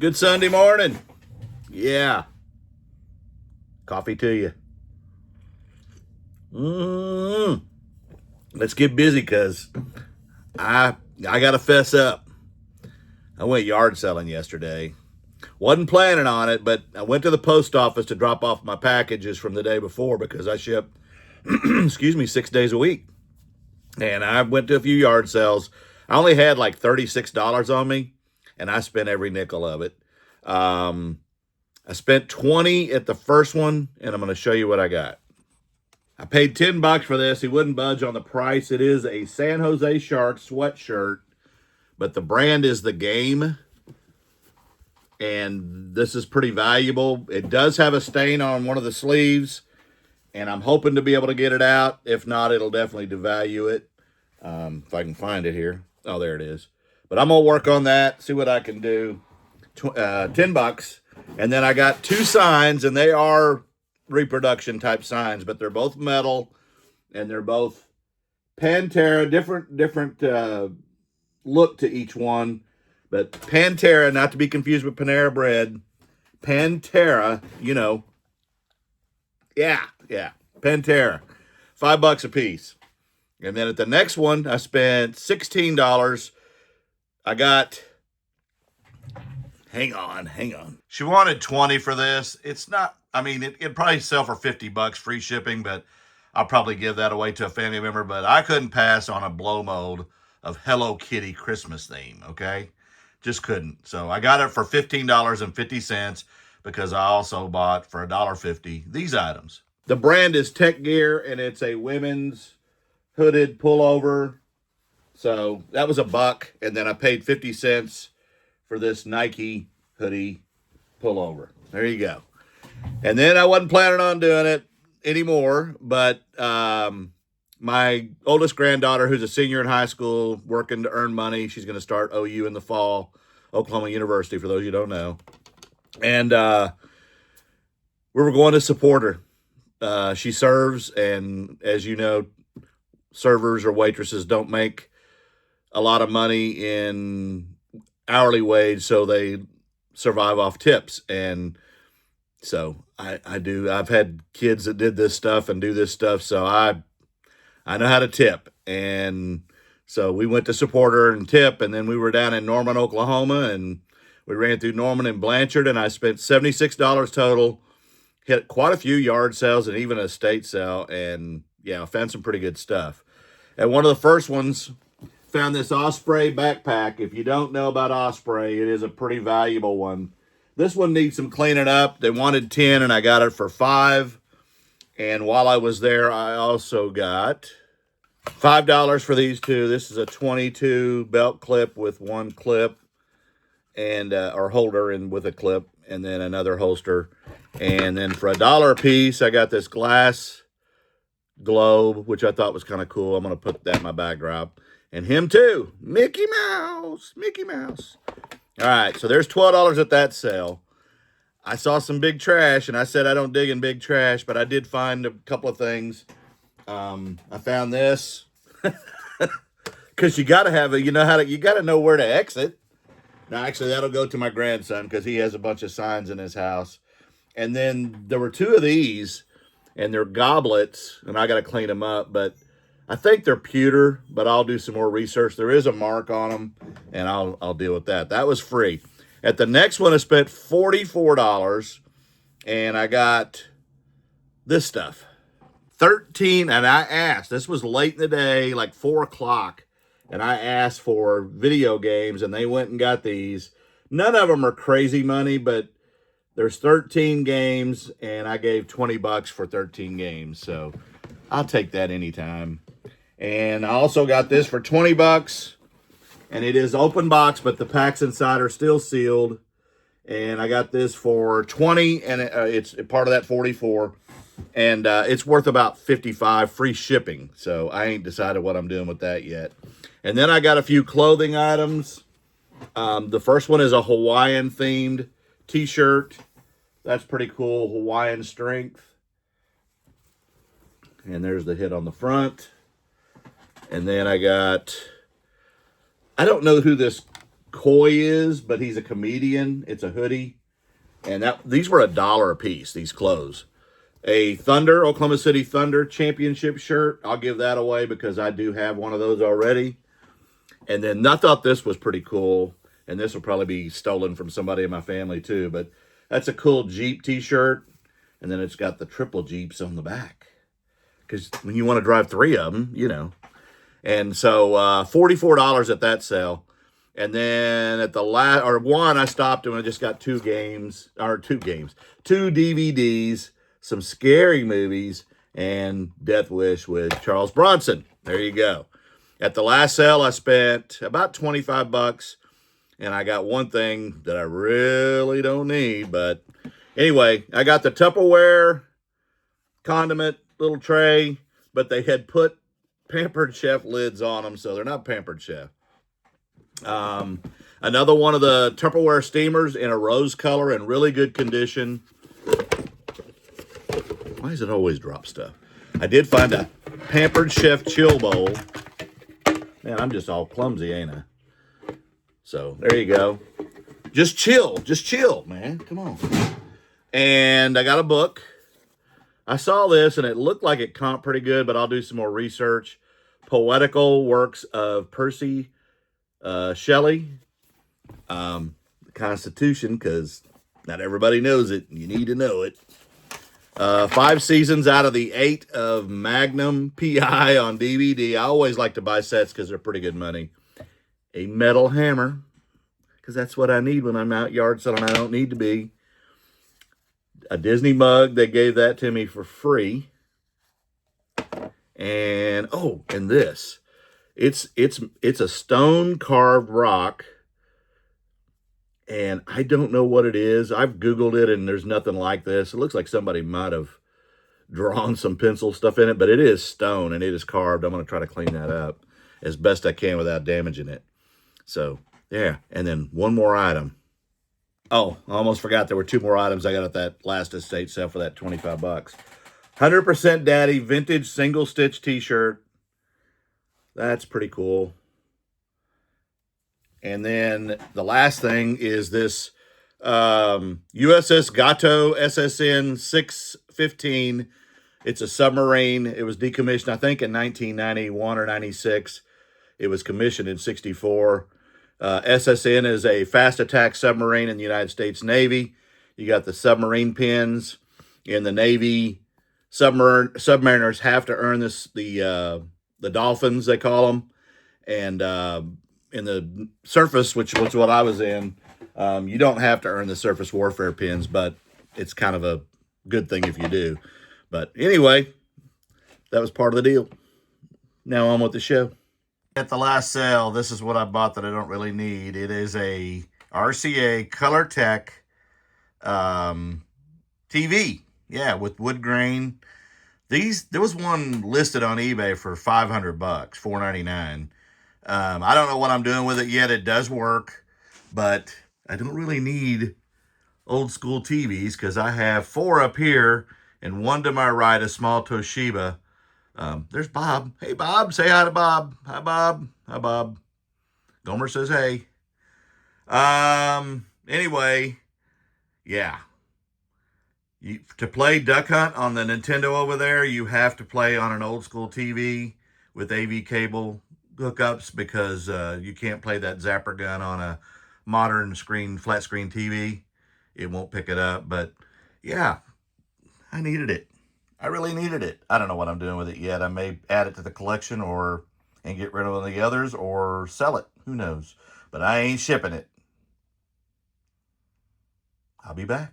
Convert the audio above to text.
Good Sunday morning. Yeah. Coffee to you. mm Let's get busy because I got to fess up. I went yard selling yesterday. Wasn't planning on it, but I went to the post office to drop off my packages from the day before because I ship, excuse me, 6 days a week. And I went to a few yard sales. I only had like $36 on me, and I spent every nickel of it. Um, I spent 20 at the first one, and I'm going to show you what I got. I paid $10 for this. He wouldn't budge on the price. It is a San Jose Sharks sweatshirt, but the brand is The Game, and this is pretty valuable. It does have a stain on one of the sleeves, and I'm hoping to be able to get it out. If not, it'll definitely devalue it. If I can find it here. Oh, there it is. But I'm going to work on that, see what I can do. $10. And then I got two signs, and they are reproduction type signs, but they're both metal, and they're both Pantera, different look to each one. But Pantera, not to be confused with Panera Bread. Pantera, yeah, Pantera. $5 a piece. And then at the next one, I spent $16. I got, hang on. She wanted 20 for this. It's not, it'd probably sell for $50 free shipping, but I'll probably give that away to a family member. But I couldn't pass on a blow mold of Hello Kitty Christmas theme, okay? Just couldn't. So I got it for $15.50 because I also bought for $1.50 these items. The brand is Tech Gear, and it's a women's hooded pullover. So that was $1, and then I paid 50 cents for this Nike hoodie pullover. There you go. And then I wasn't planning on doing it anymore, but my oldest granddaughter, who's a senior in high school, working to earn money, she's going to start OU in the fall, Oklahoma University, for those you don't know. And we were going to support her. She serves, and as you know, servers or waitresses don't make a lot of money in hourly wage, so they survive off tips. And so I do. I've had kids that did this stuff and do this stuff, so I know how to tip. And so we went to support her and tip, and then we were down in Norman, Oklahoma, and we ran through Norman and Blanchard, and I spent $76 total. Hit quite a few yard sales and even a estate sale, and yeah, I found some pretty good stuff. And one of the first ones, found this Osprey backpack. If you don't know about Osprey, it is a pretty valuable one. This one needs some cleaning up. They wanted 10, and I got it for $5. And while I was there, I also got $5 for these two. This is a 22 belt clip with one clip, and or holder and with a clip, and then another holster. And then for $1 a piece, I got this glass globe, which I thought was kind of cool. I'm going to put that in my backdrop. And him too, Mickey Mouse. All right, so there's $12 at that sale. I saw some big trash, and I said I don't dig in big trash, but I did find a couple of things. I found this because you got to have you got to know where to exit. Now, actually, that'll go to my grandson because he has a bunch of signs in his house. And then there were two of these, and they're goblets, and I got to clean them up, but I think they're pewter, but I'll do some more research. There is a mark on them, and I'll deal with that. That was free. At the next one, I spent $44, and I got this stuff. 13, and I asked. This was late in the day, like 4 o'clock, and I asked for video games, and they went and got these. None of them are crazy money, but there's 13 games, and I gave $20 for 13 games, so I'll take that anytime. And I also got this for $20, and it is open box, but the packs inside are still sealed. And I got this for $20, and it's part of that $44, and it's worth about $55 free shipping. So I ain't decided what I'm doing with that yet. And then I got a few clothing items. The first one is a Hawaiian themed t-shirt. That's pretty cool. Hawaiian strength. And there's the hit on the front. And then I don't know who this Coy is, but he's a comedian. It's a hoodie. And these were $1 a piece, these clothes. A Thunder, Oklahoma City Thunder championship shirt. I'll give that away because I do have one of those already. And then I thought this was pretty cool. And this will probably be stolen from somebody in my family too. But that's a cool Jeep t-shirt. And then it's got the triple Jeeps on the back. Because when you want to drive 3 of them, you know. And so $44 at that sale. And then at the one, I stopped and I just got 2 DVDs, some scary movies, and Death Wish with Charles Bronson. There you go. At the last sale, I spent about 25 bucks, and I got one thing that I really don't need. But anyway, I got the Tupperware condiment little tray, but they had put Pampered Chef lids on them, so they're not Pampered Chef. Another one of the Tupperware steamers in a rose color in really good condition. Why does it always drop stuff? I did find a Pampered Chef chill bowl. Man, I'm just all clumsy, ain't I? So there you go. Just chill, man. Come on. And I got a book. I saw this and it looked like it comped pretty good, but I'll do some more research. Poetical Works of Percy Shelley. The Constitution, because not everybody knows it. You need to know it. 5 seasons out of the 8 of Magnum PI on DVD. I always like to buy sets because they're pretty good money. A metal hammer, because that's what I need when I'm out yard selling. I don't need to be. A Disney mug. They gave that to me for free. And and this. It's a stone carved rock. And I don't know what it is. I've Googled it and there's nothing like this. It looks like somebody might have drawn some pencil stuff in it, but it is stone and it is carved. I'm going to try to clean that up as best I can without damaging it. So, yeah. And then one more item. Oh, I almost forgot there were 2 more items I got at that last estate sale for that 25 bucks. 100% Daddy vintage single stitch t-shirt. That's pretty cool. And then the last thing is this USS Gato SSN 615. It's a submarine. It was decommissioned, I think, in 1991 or 96. It was commissioned in 64. SSN is a fast attack submarine in the United States Navy. You got the submarine pins. In the Navy, submariners have to earn the dolphins, they call them. And in the surface, which was what I was in, you don't have to earn the surface warfare pins, but it's kind of a good thing if you do. But anyway, that was part of the deal. Now on with the show. At the last sale, this is what I bought that I don't really need. It is a RCA Color Tech TV. Yeah, with wood grain. There was one listed on eBay for $500, $499. I don't know what I'm doing with it yet. It does work, but I don't really need old school TVs because I have 4 up here and 1 to my right, a small Toshiba. There's Bob. Hey, Bob. Say hi to Bob. Hi, Bob. Hi, Bob. Gomer says hey. Anyway, yeah. To play Duck Hunt on the Nintendo over there, you have to play on an old school TV with AV cable hookups because you can't play that zapper gun on a modern flat screen TV. It won't pick it up. But yeah, I needed it. I really needed it. I don't know what I'm doing with it yet. I may add it to the collection and get rid of the others or sell it. Who knows? But I ain't shipping it. I'll be back.